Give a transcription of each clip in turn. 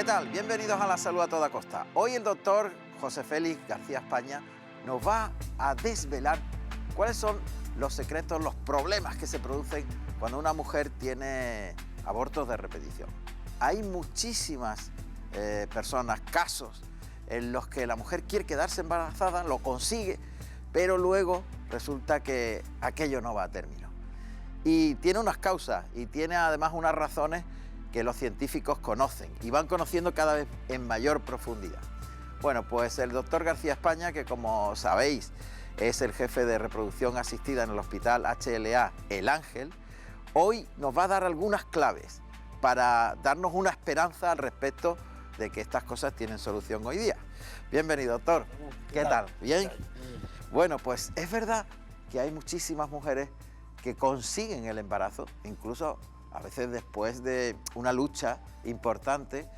tal? Bienvenidos a La Salud a Toda Costa. Hoy el doctor José Félix García España nos va a desvelar cuáles son los secretos, los problemas que se producen cuando una mujer tiene abortos de repetición. Hay muchísimas personas, casos en los que la mujer quiere quedarse embarazada, lo consigue, pero luego resulta que aquello no va a término. Y tiene unas causas y tiene además unas razones que los científicos conocen y van conociendo cada vez en mayor profundidad. Bueno, pues el doctor García España, que como sabéis es el jefe de reproducción asistida en el Hospital HLA El Ángel, hoy nos va a dar algunas claves para darnos una esperanza al respecto de que estas cosas tienen solución hoy día. Bienvenido, doctor. ¿Qué tal? ¿Bien? Bueno, pues es verdad que hay muchísimas mujeres que consiguen el embarazo, incluso a veces después de una lucha importante,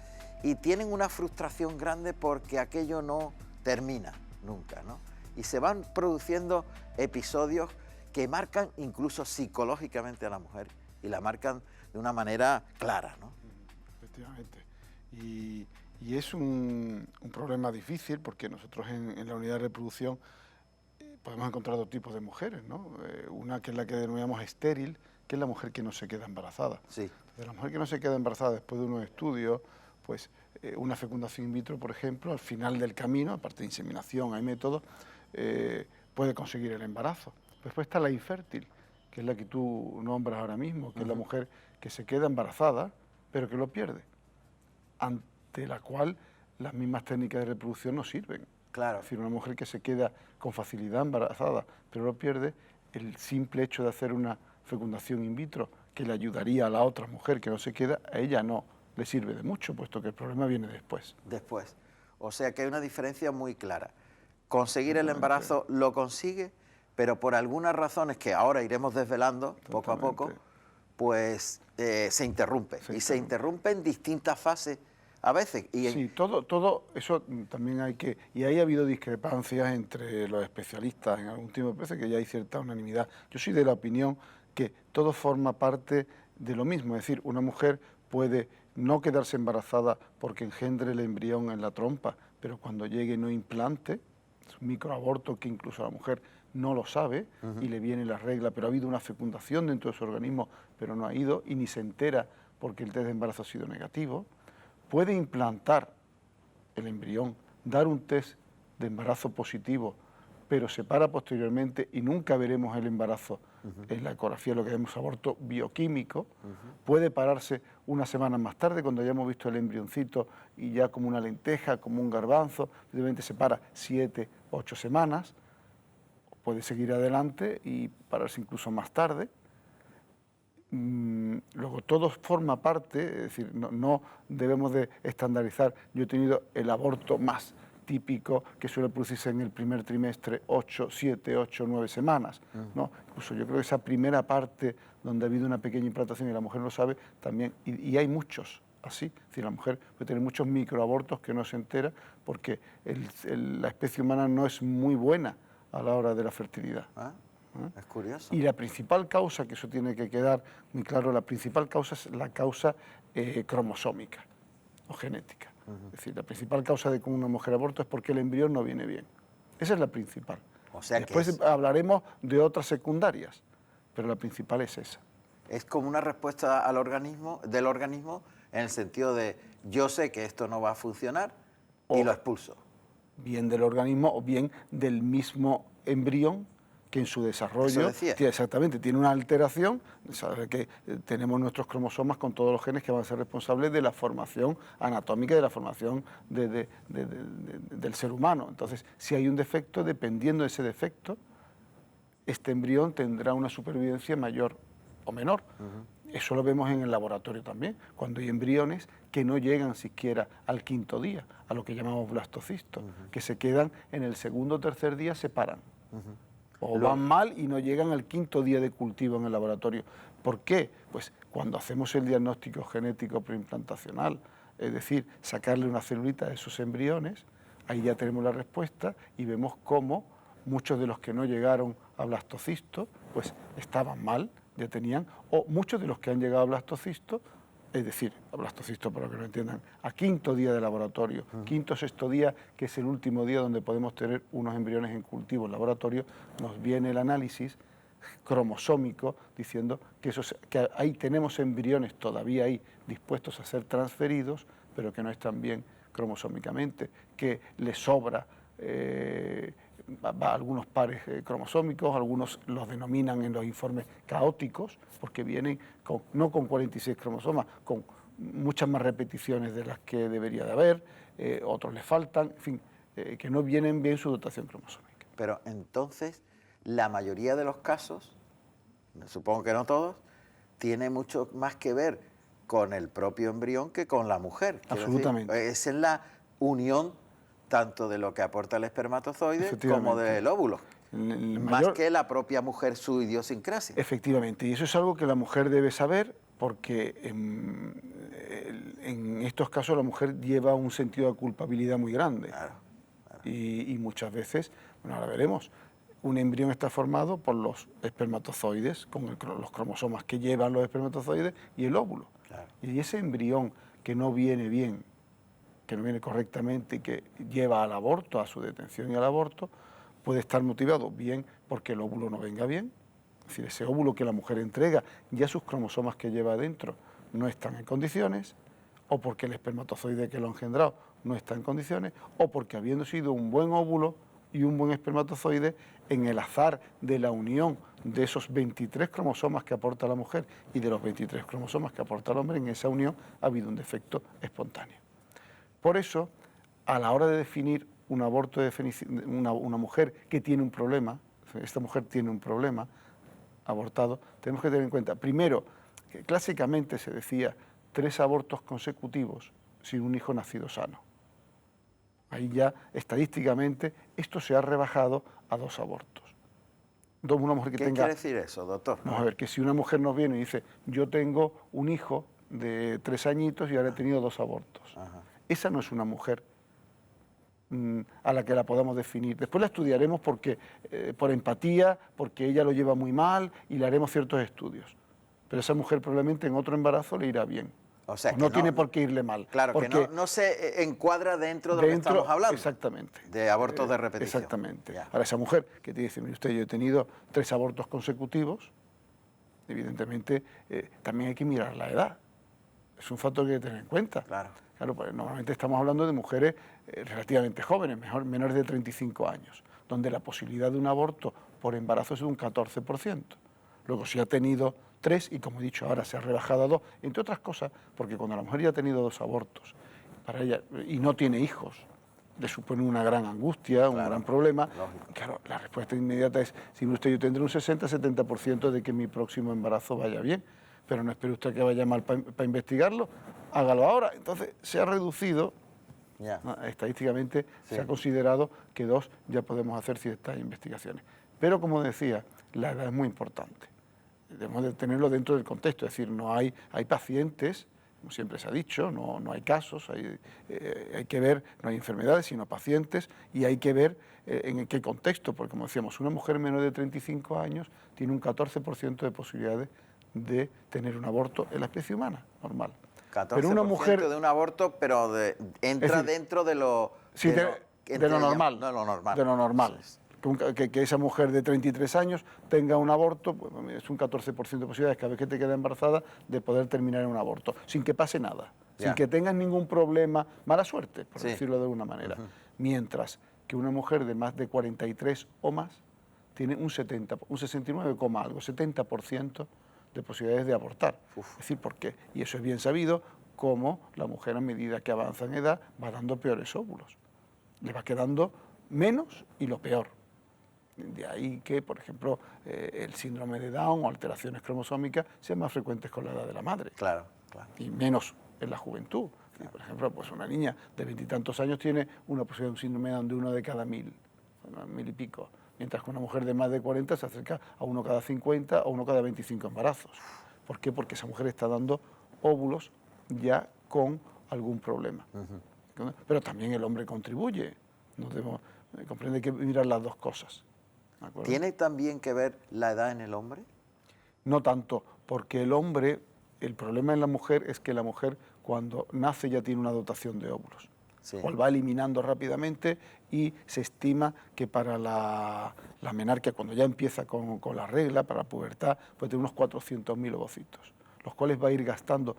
y tienen una frustración grande porque aquello no termina nunca, ¿no? Y se van produciendo episodios que marcan incluso psicológicamente a la mujer y la marcan de una manera clara, ¿no? Efectivamente. Y es un problema difícil porque nosotros en la unidad de reproducción podemos encontrar dos tipos de mujeres, ¿no? Una que es la que denominamos estéril, que es la mujer que no se queda embarazada. Sí. Entonces, la mujer que no se queda embarazada después de unos estudios, pues una fecundación in vitro, por ejemplo, al final del camino, aparte de inseminación, hay métodos, puede conseguir el embarazo. Después está la infértil, que es la que tú nombras ahora mismo, que es la mujer que se queda embarazada, pero que lo pierde, ante la cual las mismas técnicas de reproducción no sirven. Claro. Es decir, una mujer que se queda con facilidad embarazada, pero lo pierde, el simple hecho de hacer una fecundación in vitro que le ayudaría a la otra mujer que no se queda, a ella no le sirve de mucho, puesto que el problema viene después. Después. O sea que hay una diferencia muy clara. Conseguir el embarazo lo consigue, pero por algunas razones que ahora iremos desvelando poco a poco, pues se interrumpe. Y se interrumpe en distintas fases a veces. Sí, todo eso también hay que... Y ahí ha habido discrepancias entre los especialistas en algún tiempo, parece que ya hay cierta unanimidad. Yo soy de la opinión que todo forma parte de lo mismo, es decir, una mujer puede no quedarse embarazada porque engendre el embrión en la trompa, pero cuando llegue no implante, es un microaborto que incluso la mujer no lo sabe y le viene la regla, pero ha habido una fecundación dentro de su organismo, pero no ha ido y ni se entera porque el test de embarazo ha sido negativo. Puede implantar el embrión, dar un test de embarazo positivo, pero se para posteriormente y nunca veremos el embarazo en la ecografía, lo que llamamos aborto bioquímico. Puede pararse una semana más tarde cuando hayamos visto el embrioncito y ya como una lenteja, como un garbanzo, simplemente se para 7, 8 semanas. Puede seguir adelante y pararse incluso más tarde. Luego todo forma parte, es decir, no debemos de estandarizar. Yo he tenido el aborto más típico que suele producirse en el primer trimestre, 7, 8, 9 semanas, ¿no? Incluso yo creo que esa primera parte donde ha habido una pequeña implantación y la mujer lo sabe también, y hay muchos así, es decir, la mujer puede tener muchos microabortos que no se entera porque la especie humana no es muy buena a la hora de la fertilidad. Es curioso. Y la principal causa, que eso tiene que quedar muy claro, la principal causa es la causa cromosómica o genética. Es decir, la principal causa de que una mujer aborta es porque el embrión no viene bien. Esa es la principal. O sea después hablaremos de otras secundarias, pero la principal es esa. Es como una respuesta del organismo en el sentido de yo sé que esto no va a funcionar y lo expulso. Bien del organismo o bien del mismo embrión que en su desarrollo tiene una alteración, sabe que tenemos nuestros cromosomas con todos los genes que van a ser responsables de la formación anatómica, de la formación del ser humano. Entonces, si hay un defecto, dependiendo de ese defecto, este embrión tendrá una supervivencia mayor o menor. Eso lo vemos en el laboratorio también, cuando hay embriones que no llegan siquiera al 5.º día, a lo que llamamos blastocistos, que se quedan en el 2.º o 3.er día, se paran. O van mal y no llegan al 5.º día de cultivo en el laboratorio. ¿Por qué? Pues cuando hacemos el diagnóstico genético preimplantacional, es decir, sacarle una celulita de esos embriones, ahí ya tenemos la respuesta y vemos cómo muchos de los que no llegaron a blastocisto, pues estaban mal, ya tenían, o muchos de los que han llegado a blastocisto es decir, blastocisto para que lo entiendan, a quinto día de laboratorio, quinto o sexto día, que es el último día donde podemos tener unos embriones en cultivo en laboratorio, nos viene el análisis cromosómico diciendo que ahí tenemos embriones todavía ahí dispuestos a ser transferidos, pero que no están bien cromosómicamente, que les sobra algunos pares cromosómicos, algunos los denominan en los informes caóticos, porque vienen no con 46 cromosomas, con muchas más repeticiones de las que debería de haber, otros les faltan, en fin, que no vienen bien su dotación cromosómica. Pero entonces, la mayoría de los casos, supongo que no todos, tiene mucho más que ver con el propio embrión que con la mujer. Absolutamente. Decir, esa es la unión tanto de lo que aporta el espermatozoide como del óvulo. Más que la propia mujer, su idiosincrasia. Efectivamente, y eso es algo que la mujer debe saber, porque en estos casos la mujer lleva un sentido de culpabilidad muy grande. Claro. Y muchas veces, bueno, ahora veremos, un embrión está formado por los espermatozoides, con los cromosomas que llevan los espermatozoides y el óvulo. Claro. Y ese embrión que no viene bien, que no viene correctamente y que lleva al aborto, a su detención y al aborto, puede estar motivado bien porque el óvulo no venga bien, es decir, ese óvulo que la mujer entrega, ya sus cromosomas que lleva adentro no están en condiciones, o porque el espermatozoide que lo ha engendrado no está en condiciones, o porque habiendo sido un buen óvulo y un buen espermatozoide, en el azar de la unión de esos 23 cromosomas que aporta la mujer y de los 23 cromosomas que aporta el hombre, en esa unión ha habido un defecto espontáneo. Por eso, a la hora de definir un aborto, una mujer que tiene un problema, esta mujer tiene un problema abortado, tenemos que tener en cuenta, primero, que clásicamente se decía 3 abortos consecutivos sin un hijo nacido sano. Ahí ya, estadísticamente, esto se ha rebajado a 2 abortos. Una mujer que ¿Qué quiere decir eso, doctor? Vamos a ver, que si una mujer nos viene y dice, yo tengo un hijo de 3 añitos y ahora he tenido 2 abortos. Ajá. Esa no es una mujer a la que la podamos definir. Después la estudiaremos porque, por empatía, porque ella lo lleva muy mal y le haremos ciertos estudios. Pero esa mujer probablemente en otro embarazo le irá bien. O sea, no tiene por qué irle mal. Claro, que no se encuadra dentro de lo que estamos hablando. Exactamente. De abortos de repetición. Exactamente. Ya. Ahora, esa mujer que te dice, mire usted, yo he tenido 3 abortos consecutivos, evidentemente también hay que mirar la edad. Es un factor que hay que tener en cuenta. Claro. Claro, pues normalmente estamos hablando de mujeres relativamente jóvenes, menores de 35 años, donde la posibilidad de un aborto por embarazo es de un 14%. Luego, si ha tenido 3, y como he dicho, ahora se ha rebajado a 2, entre otras cosas, porque cuando la mujer ya ha tenido 2 abortos para ella, y no tiene hijos, le supone una gran angustia, un gran problema. Lógico. Claro, la respuesta inmediata es, si usted, yo tendré un 60-70% de que mi próximo embarazo vaya bien, pero no espere usted que vaya mal para investigarlo, hágalo ahora. Entonces, se ha reducido, estadísticamente sí, se ha considerado que 2 ya podemos hacer ciertas investigaciones. Pero, como decía, la edad es muy importante. Debemos de tenerlo dentro del contexto, es decir, hay pacientes, como siempre se ha dicho, no hay casos, hay que ver, no hay enfermedades, sino pacientes, y hay que ver en qué contexto, porque como decíamos, una mujer menor de 35 años tiene un 14% de posibilidades de tener un aborto en la especie humana, normal. 14% pero una mujer de un aborto, pero entra decir, dentro de lo... Sí, de lo normal. De lo normal. De lo normal. Que esa mujer de 33 años tenga un aborto, pues es un 14% de posibilidades cada vez que te queda embarazada de poder terminar en un aborto, sin que pase nada, sin que tengas ningún problema, mala suerte, por decirlo de alguna manera. Mientras que una mujer de más de 43 o más tiene un 69, algo, 70% de posibilidades de abortar. Es decir, ¿por qué? Y eso es bien sabido, cómo la mujer a medida que avanza en edad va dando peores óvulos. Le va quedando menos y lo peor. De ahí que, por ejemplo, el síndrome de Down o alteraciones cromosómicas sean más frecuentes con la edad de la madre. Claro, claro. Y menos en la juventud. Claro. Por ejemplo, pues una niña de 20 y tantos años tiene una posibilidad de un síndrome de Down de 1 de cada 1000, 1000 y pico. Mientras que una mujer de más de 40 se acerca a 1 cada 50 o 1 cada 25 embarazos. ¿Por qué? Porque esa mujer está dando óvulos ya con algún problema. Pero también el hombre contribuye. No debemos, comprende que mirar las dos cosas. ¿Tiene también que ver la edad en el hombre? No tanto, porque el hombre el problema en la mujer es que la mujer cuando nace ya tiene una dotación de óvulos. Sí. O va eliminando rápidamente y se estima que para la menarquia, cuando ya empieza con la regla, para la pubertad, puede tener unos 400.000 ovocitos, los cuales va a ir gastando.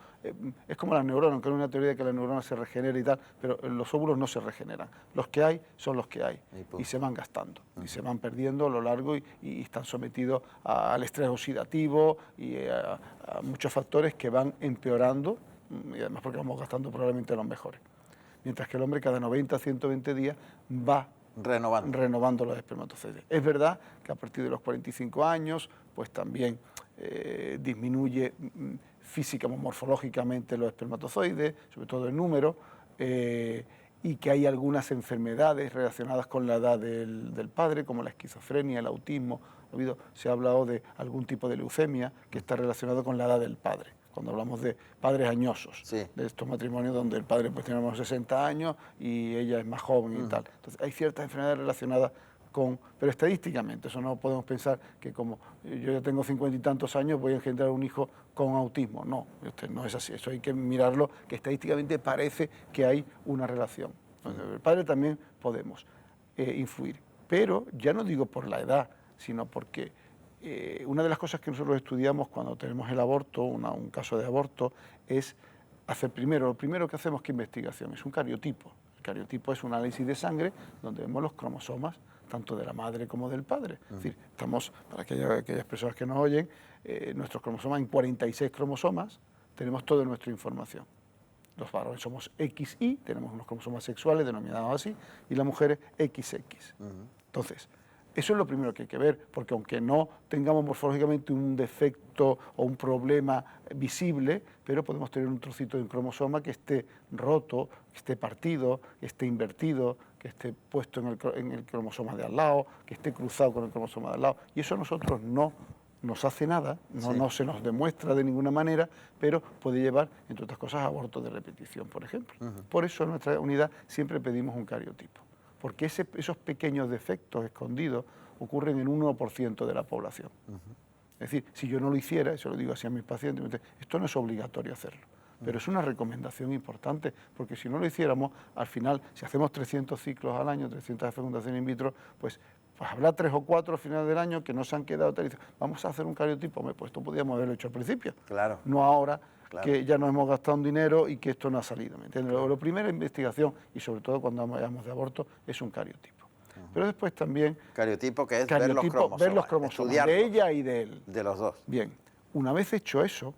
Es como las neuronas, aunque hay una teoría de que la neurona se regenera y tal, pero los óvulos no se regeneran. Los que hay son los que hay y se van gastando y se van perdiendo a lo largo y están sometidos al estrés oxidativo y a muchos factores que van empeorando, y además porque vamos gastando probablemente los mejores. Mientras que el hombre cada 90 a 120 días va renovando los espermatozoides. Es verdad que a partir de los 45 años, pues también disminuye física o morfológicamente los espermatozoides, sobre todo el número, y que hay algunas enfermedades relacionadas con la edad del padre, como la esquizofrenia, el autismo. Se ha hablado de algún tipo de leucemia que está relacionado con la edad del padre. Cuando hablamos de padres añosos, sí, de estos matrimonios donde el padre pues tiene unos 60 años y ella es más joven y tal. Entonces hay ciertas enfermedades relacionadas con... Pero estadísticamente, eso no podemos pensar que como yo ya tengo 50 y tantos años voy a engendrar un hijo con autismo. No, no es así. Eso hay que mirarlo, que estadísticamente parece que hay una relación. Entonces, el padre también podemos influir. Pero ya no digo por la edad, sino porque... una de las cosas que nosotros estudiamos cuando tenemos el aborto, un caso de aborto, es hacer lo primero que hacemos, ¿qué investigación? Es un cariotipo. El cariotipo es un análisis de sangre donde vemos los cromosomas, tanto de la madre como del padre. Es decir, estamos, para aquellas personas que nos oyen, nuestros cromosomas, en 46 cromosomas, tenemos toda nuestra información. Los varones somos XY, tenemos unos cromosomas sexuales denominados así, y las mujeres XX. Entonces, eso es lo primero que hay que ver, porque aunque no tengamos morfológicamente un defecto o un problema visible, pero podemos tener un trocito de un cromosoma que esté roto, que esté partido, que esté invertido, que esté puesto en el cromosoma de al lado, que esté cruzado con el cromosoma de al lado. Y eso a nosotros no nos hace nada, no se nos demuestra de ninguna manera, pero puede llevar, entre otras cosas, a abortos de repetición, por ejemplo. Por eso en nuestra unidad siempre pedimos un cariotipo, porque esos pequeños defectos escondidos ocurren en 1% de la población. Es decir, si yo no lo hiciera, eso lo digo así a mis pacientes, esto no es obligatorio hacerlo, pero es una recomendación importante, porque si no lo hiciéramos, al final, si hacemos 300 ciclos al año, 300 fecundaciones in vitro, pues habrá 3 o 4 al final del año que no se han quedado tal y dicen, vamos a hacer un cariotipo. Pues esto podríamos haberlo hecho al principio, claro, no ahora, claro, que ya nos hemos gastado un dinero y que esto no ha salido. ¿Me entiendes? Lo primera investigación, y sobre todo cuando hablamos de aborto, es un cariotipo. Pero después también... Cariotipo, que es ver los cromosomas de ella y de él. De los dos. Bien, una vez hecho eso,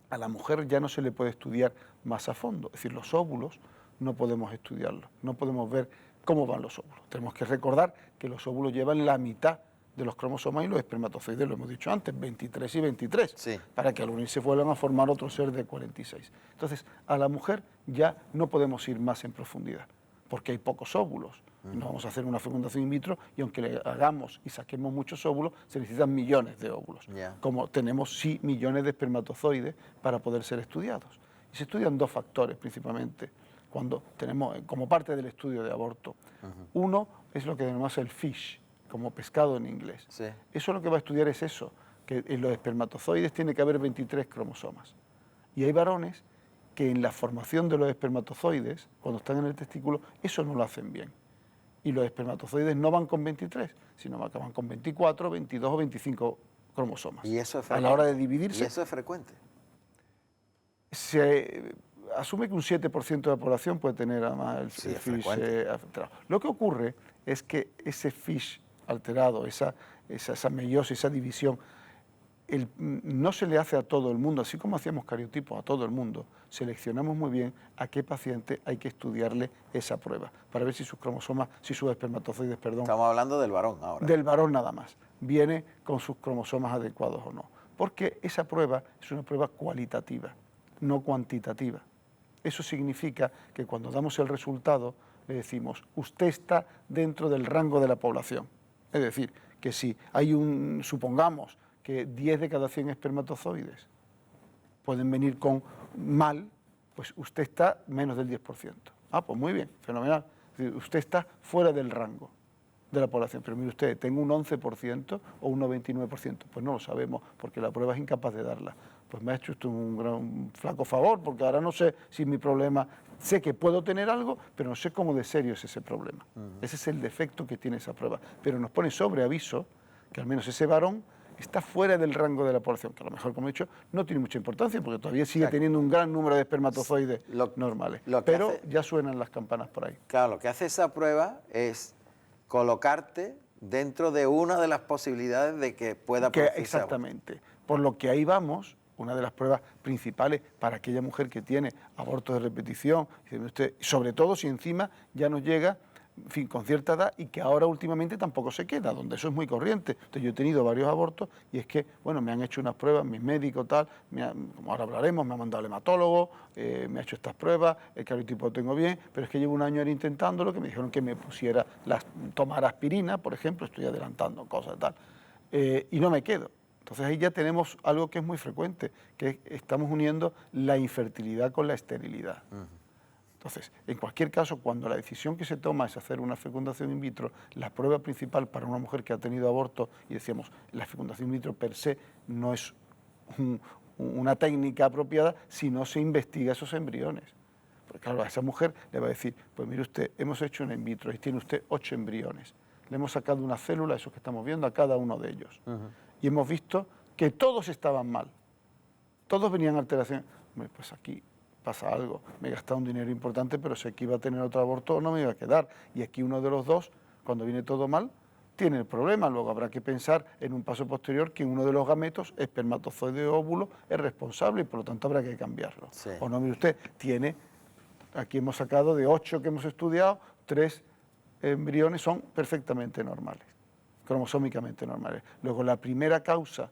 a la mujer ya no se le puede estudiar más a fondo. Es decir, los óvulos no podemos estudiarlos, no podemos ver cómo van los óvulos. Tenemos que recordar que los óvulos llevan la mitad de los cromosomas y los espermatozoides, lo hemos dicho antes, 23 y 23, sí, para que al unirse vuelvan a formar otro ser de 46. Entonces, a la mujer ya no podemos ir más en profundidad, porque hay pocos óvulos. No vamos a hacer una fecundación in vitro y aunque le hagamos y saquemos muchos óvulos, se necesitan millones de óvulos. Como tenemos sí millones de espermatozoides para poder ser estudiados. Y se estudian dos factores principalmente cuando tenemos, como parte del estudio de aborto. Uno es lo que denominamos el FISH, como pescado en inglés. Sí. Eso lo que va a estudiar es eso, que en los espermatozoides tiene que haber 23 cromosomas. Y hay varones que en la formación de los espermatozoides, cuando están en el testículo, eso no lo hacen bien. Y los espermatozoides no van con 23, sino que van con 24, 22 o 25 cromosomas. ¿Y eso es frecuente? A la hora de dividirse. ¿Y eso es frecuente? Se asume que un 7% de la población puede tener además el FISH alterado. Lo que ocurre es que ese FISH alterado, esa meiosis, esa división, no se le hace a todo el mundo, así como hacíamos cariotipos a todo el mundo. Seleccionamos muy bien a qué paciente hay que estudiarle esa prueba, para ver si sus cromosomas, si sus espermatozoides, perdón. Estamos hablando del varón ahora. Del varón nada más. Viene con sus cromosomas adecuados o no. Porque esa prueba es una prueba cualitativa, no cuantitativa. Eso significa que cuando damos el resultado, le decimos, usted está dentro del rango de la población. Es decir, que si hay supongamos, que 10 de cada 100 espermatozoides pueden venir con mal, pues usted está menos del 10%. Ah, pues muy bien, fenomenal. Es decir, usted está fuera del rango. de la población. Pero mire usted, tengo un 11% o un 99%. Pues no lo sabemos, porque la prueba es incapaz de darla. Pues me ha hecho usted un flaco favor, porque ahora no sé si mi problema, sé que puedo tener algo, pero no sé cómo de serio es ese problema. Ese es el defecto que tiene esa prueba. Pero nos pone sobre aviso que al menos ese varón está fuera del rango de la población, que a lo mejor, como he dicho, no tiene mucha importancia, porque todavía sigue teniendo un gran número de espermatozoides normales. Pero ya suenan las campanas por ahí. Claro, lo que hace esa prueba es colocarte dentro de una de las posibilidades de que pueda producirse exactamente. Aborto. Por lo que ahí vamos, una de las pruebas principales para aquella mujer que tiene abortos de repetición, sobre todo si encima ya nos llega, en fin, con cierta edad y que ahora últimamente tampoco se queda, donde eso es muy corriente. Entonces yo he tenido varios abortos y es que, bueno, me han hecho unas pruebas, mis médicos, tal, como ahora hablaremos, me ha mandado al hematólogo, me ha hecho estas pruebas, el cariotipo lo tengo bien, pero es que llevo un año ahora intentándolo, que me dijeron que me pusiera, tomar aspirina, por ejemplo, estoy adelantando cosas tal, y no me quedo. Entonces ahí ya tenemos algo que es muy frecuente, que estamos uniendo la infertilidad con la esterilidad. Entonces, en cualquier caso, cuando la decisión que se toma es hacer una fecundación in vitro, la prueba principal para una mujer que ha tenido aborto, y decíamos, la fecundación in vitro per se no es una técnica apropiada si no se investiga esos embriones. Porque claro, a esa mujer le va a decir, pues mire usted, hemos hecho una in vitro y tiene usted 8 embriones. Le hemos sacado una célula, esos que estamos viendo, a cada uno de ellos. Y hemos visto que todos estaban mal. Todos venían alteraciones. Hombre, pues aquí pasa algo. Me he gastado un dinero importante, pero sé que iba a tener otro aborto o no me iba a quedar. Y aquí uno de los dos, cuando viene todo mal, tiene el problema. Luego habrá que pensar en un paso posterior que uno de los gametos, espermatozoide o óvulo, es responsable y por lo tanto habrá que cambiarlo. Sí. O no, mire usted, tiene, aquí hemos sacado de 8 que hemos estudiado, 3 embriones son perfectamente normales, cromosómicamente normales. Luego la primera causa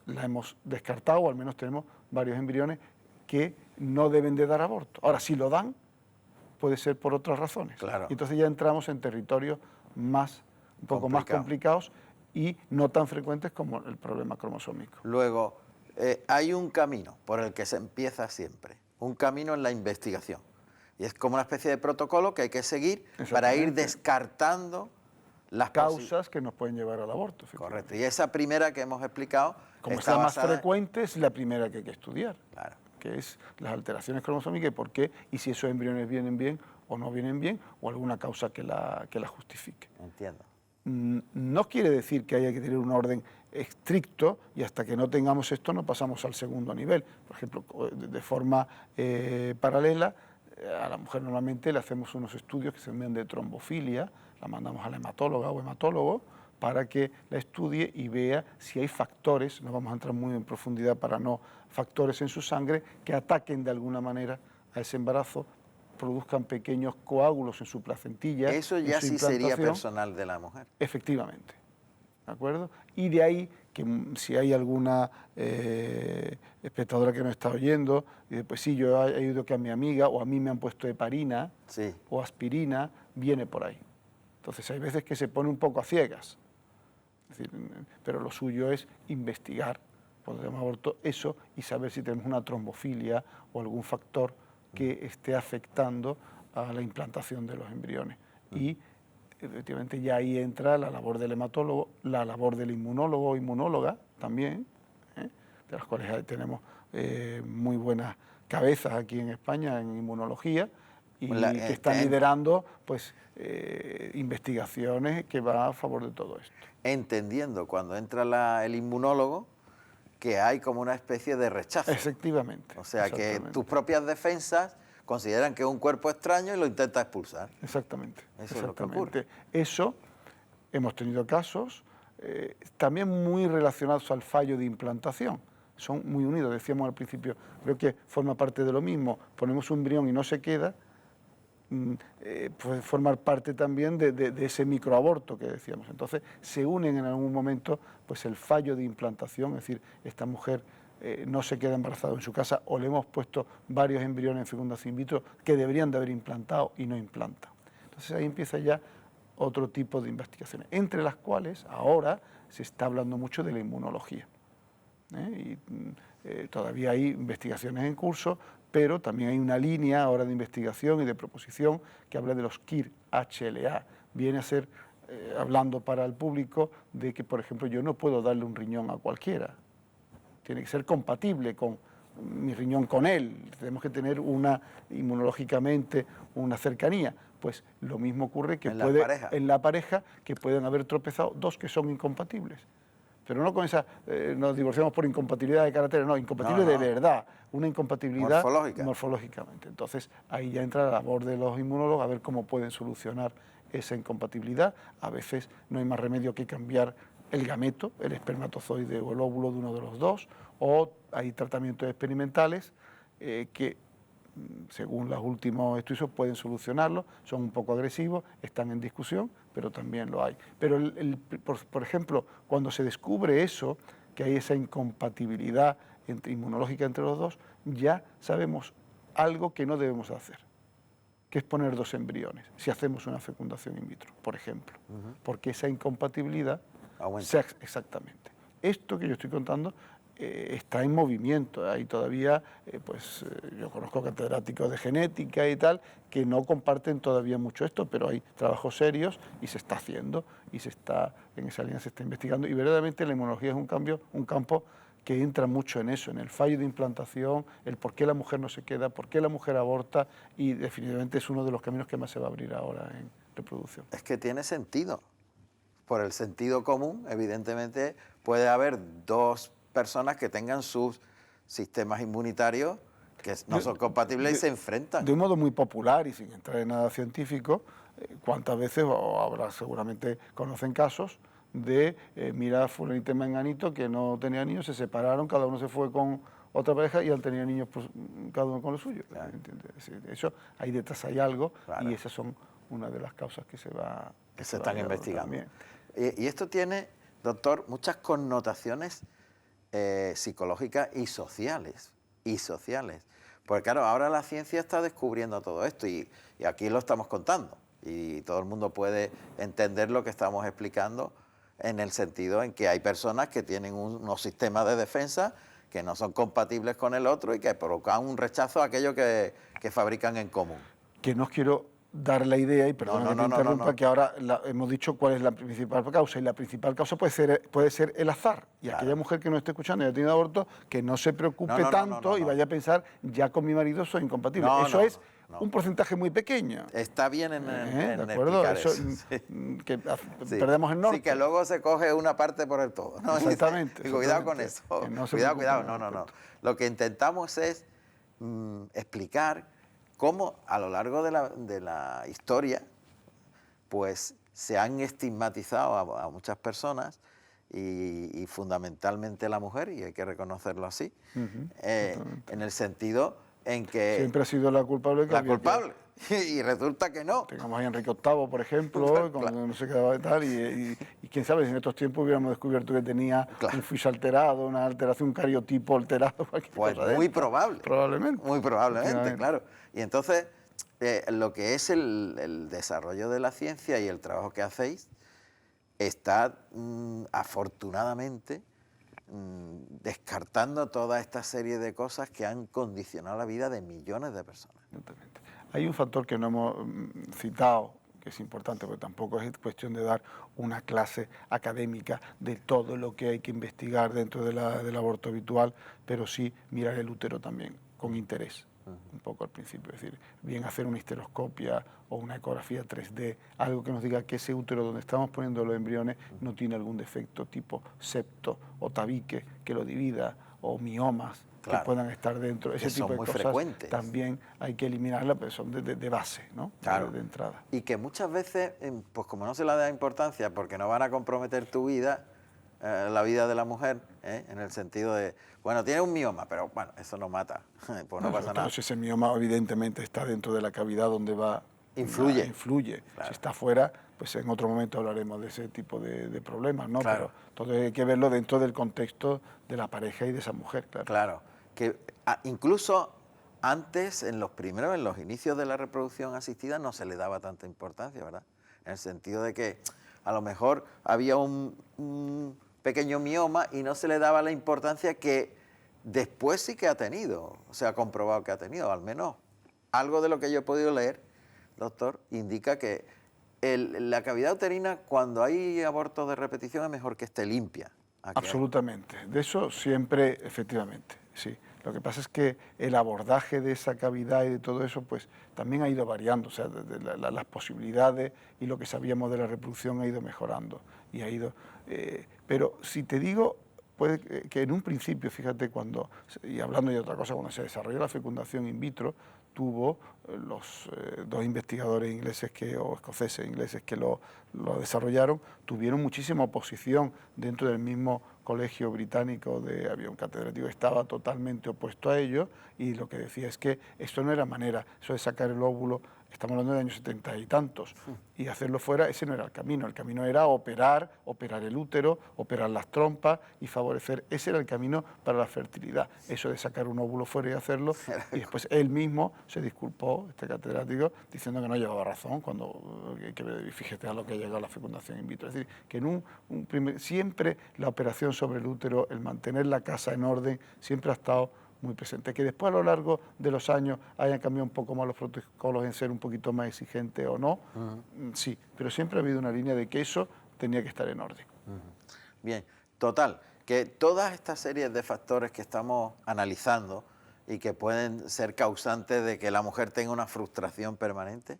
la hemos descartado, o al menos tenemos varios embriones que no deben de dar aborto. Ahora, si lo dan, puede ser por otras razones. Claro. Y entonces ya entramos en territorios un poco más complicados y no tan frecuentes como el problema cromosómico. Luego, hay un camino por el que se empieza siempre, un camino en la investigación. Y es como una especie de protocolo que hay que seguir para ir descartando las causas que nos pueden llevar al aborto. Correcto. Y esa primera que hemos explicado, como es la más frecuente, es la primera que hay que estudiar. Claro. Que es las alteraciones cromosómicas y por qué, y si esos embriones vienen bien o no vienen bien, o alguna causa que la justifique. Entiendo. No quiere decir que haya que tener un orden estricto y hasta que no tengamos esto no pasamos al segundo nivel. Por ejemplo, de forma paralela, a la mujer normalmente le hacemos unos estudios que se llaman de trombofilia, la mandamos a la hematóloga o hematólogo para que la estudie y vea si hay factores, no vamos a entrar muy en profundidad para no, factores en su sangre que ataquen de alguna manera a ese embarazo, produzcan pequeños coágulos en su placentilla. Eso ya sí sería personal de la mujer. Efectivamente, ¿de acuerdo? Y de ahí que si hay alguna espectadora que me está oyendo, y pues sí, yo he oído que a mi amiga o a mí me han puesto heparina o aspirina, viene por ahí. Entonces hay veces que se pone un poco a ciegas. Es decir, pero lo suyo es investigar, cuando tenemos aborto, eso y saber si tenemos una trombofilia o algún factor que esté afectando a la implantación de los embriones. Y efectivamente ya ahí entra la labor del hematólogo, la labor del inmunólogo o inmunóloga también, de las cuales tenemos muy buenas cabezas aquí en España en inmunología, y que están liderando pues, investigaciones que van a favor de todo esto. Entendiendo cuando entra el inmunólogo que hay como una especie de rechazo. Efectivamente. O sea, que tus propias defensas consideran que es un cuerpo extraño y lo intenta expulsar. Exactamente. Eso es lo que ocurre. Eso, hemos tenido casos también muy relacionados al fallo de implantación. Son muy unidos, decíamos al principio, creo que forma parte de lo mismo. Ponemos un embrión y no se queda, puede formar parte también de ese microaborto que decíamos. Entonces se unen en algún momento pues el fallo de implantación, es decir, esta mujer no se queda embarazada en su casa o le hemos puesto varios embriones en fecundación in vitro que deberían de haber implantado y no implantan. Entonces ahí empieza ya otro tipo de investigaciones, entre las cuales ahora se está hablando mucho de la inmunología. Y todavía hay investigaciones en curso, pero también hay una línea ahora de investigación y de proposición que habla de los KIR HLA. Viene a ser hablando para el público de que, por ejemplo, yo no puedo darle un riñón a cualquiera. Tiene que ser compatible con mi riñón con él. Tenemos que tener inmunológicamente una cercanía. Pues lo mismo ocurre que en la pareja, que pueden haber tropezado dos que son incompatibles. Pero no con esa, nos divorciamos por incompatibilidad de carácter, no, incompatible de verdad, una incompatibilidad morfológicamente. Entonces ahí ya entra la labor de los inmunólogos a ver cómo pueden solucionar esa incompatibilidad. A veces no hay más remedio que cambiar el gameto, el espermatozoide o el óvulo de uno de los dos, o hay tratamientos experimentales que, según los últimos estudios, pueden solucionarlo, son un poco agresivos, están en discusión, pero también lo hay. Pero, por ejemplo, cuando se descubre eso, que hay esa incompatibilidad inmunológica entre los dos, ya sabemos algo que no debemos hacer, que es poner dos embriones, si hacemos una fecundación in vitro, por ejemplo, porque esa incompatibilidad... Exactamente. Esto que yo estoy contando está en movimiento. Hay todavía, yo conozco catedráticos de genética y tal, que no comparten todavía mucho esto, pero hay trabajos serios y se está haciendo, y en esa línea se está investigando, y verdaderamente la inmunología es un campo que entra mucho en eso, en el fallo de implantación, el por qué la mujer no se queda, por qué la mujer aborta, y definitivamente es uno de los caminos que más se va a abrir ahora en reproducción. Es que tiene sentido. Por el sentido común, evidentemente, puede haber dos personas que tengan sus sistemas inmunitarios que no son compatibles y se enfrentan. De un modo muy popular y sin entrar en nada científico, ¿cuántas veces, o habrá seguramente, conocen casos de, mira, fulanito y menganito que no tenía niños, se separaron, cada uno se fue con otra pareja y han tenido niños pues, cada uno con lo suyo? Claro. Eso, ahí detrás hay algo, claro. Y esas son una de las causas que se están investigando. Y esto tiene, doctor, muchas connotaciones psicológicas y sociales. Porque claro, ahora la ciencia está descubriendo todo esto y aquí lo estamos contando. Y todo el mundo puede entender lo que estamos explicando en el sentido en que hay personas que tienen unos sistemas de defensa que no son compatibles con el otro y que provocan un rechazo a aquello que fabrican en común. Que no quiero dar la idea, y perdona que te interrumpa, que ahora hemos dicho cuál es la principal causa, y la principal causa puede ser el azar. Y claro. Aquella mujer que no esté escuchando y ha tenido aborto, que no se preocupe tanto y vaya a pensar, ya con mi marido soy incompatible. Eso es un porcentaje muy pequeño. Está bien en ¿de acuerdo? Explicar eso. Sí. Que perdemos el norte. Sí, que luego se coge una parte por el todo, ¿no? Exactamente. Cuidado con eso. Cuidado. No. Lo que intentamos es explicar cómo a lo largo de la historia pues se han estigmatizado a muchas personas y fundamentalmente la mujer, y hay que reconocerlo así, en el sentido en que... Siempre ha sido la culpable. Y resulta que no. Tengamos a Enrique VIII, por ejemplo, cuando no se quedaba de tal, y quién sabe, si en estos tiempos hubiéramos descubierto que tenía un fish alterado, una alteración, un cariotipo alterado. Pues muy probable. Probablemente. Muy probablemente, claro. Y entonces, lo que es el desarrollo de la ciencia y el trabajo que hacéis está, afortunadamente, descartando toda esta serie de cosas que han condicionado la vida de millones de personas. Exactamente. Hay un factor que no hemos citado, que es importante, porque tampoco es cuestión de dar una clase académica de todo lo que hay que investigar dentro del aborto habitual, pero sí mirar el útero también, con interés, un poco al principio. Es decir, bien hacer una histeroscopia o una ecografía 3D, algo que nos diga que ese útero donde estamos poniendo los embriones no tiene algún defecto tipo septo o tabique que lo divida, o miomas, claro, que puedan estar dentro. Ese tipo de cosas frecuentes. También hay que eliminarlas, pero son de base, ¿no? Claro. De entrada. Y que muchas veces, pues como no se le da importancia porque no van a comprometer tu vida, la vida de la mujer, en el sentido de, bueno, tiene un mioma, pero bueno, eso no mata, pues no pasa nada. Entonces ese mioma evidentemente está dentro de la cavidad donde va... Influye. Claro. Si está fuera, pues en otro momento hablaremos de ese tipo de problemas, ¿no? Claro. Pero todo hay que verlo dentro del contexto de la pareja y de esa mujer, claro. Claro, que incluso antes, en los inicios de la reproducción asistida, no se le daba tanta importancia, ¿verdad? En el sentido de que a lo mejor había un pequeño mioma y no se le daba la importancia que después sí que ha tenido, o sea, ha comprobado que ha tenido, al menos algo de lo que yo he podido leer, doctor, indica que la cavidad uterina, cuando hay abortos de repetición, es mejor que esté limpia. Absolutamente. De eso siempre, efectivamente, sí. Lo que pasa es que el abordaje de esa cavidad y de todo eso, pues también ha ido variando, o sea, las posibilidades y lo que sabíamos de la reproducción ha ido mejorando y ha ido. Pero si te digo, puede que en un principio, fíjate, y hablando de otra cosa, cuando se desarrolló la fecundación in vitro, tuvo los dos investigadores ingleses o escoceses ingleses que lo desarrollaron, tuvieron muchísima oposición dentro del mismo colegio británico. Había un catedrático que estaba totalmente opuesto a ello y lo que decía es que esto no era manera, eso de sacar el óvulo, estamos hablando de años 70 y tantos, y hacerlo fuera, ese no era el camino era operar el útero, operar las trompas y favorecer, ese era el camino para la fertilidad, eso de sacar un óvulo fuera y hacerlo, y después él mismo se disculpó, este catedrático, diciendo que no llevaba razón, fíjate a lo que ha llegado la fecundación in vitro, es decir, que siempre la operación sobre el útero, el mantener la casa en orden, siempre ha estado muy presente. Que después a lo largo de los años hayan cambiado un poco más los protocolos en ser un poquito más exigentes o no, sí, pero siempre ha habido una línea de que eso tenía que estar en orden. Bien, total, que todas estas series de factores que estamos analizando y que pueden ser causantes de que la mujer tenga una frustración permanente,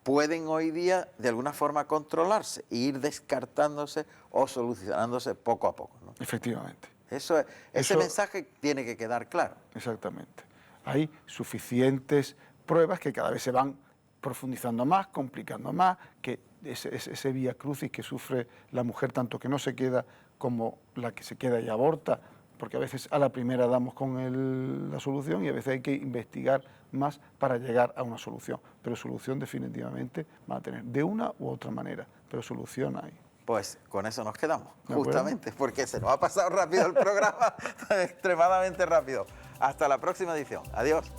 pueden hoy día de alguna forma controlarse e ir descartándose o solucionándose poco a poco, ¿no? Efectivamente. Ese mensaje tiene que quedar claro. Exactamente. Hay suficientes pruebas que cada vez se van profundizando más, complicando más, que ese vía crucis que sufre la mujer, tanto que no se queda como la que se queda y aborta, porque a veces a la primera damos con la solución y a veces hay que investigar más para llegar a una solución. Pero solución definitivamente va a tener, de una u otra manera, pero solución hay. Pues con eso nos quedamos, justamente, porque se nos ha pasado rápido el programa, extremadamente rápido. Hasta la próxima edición. Adiós.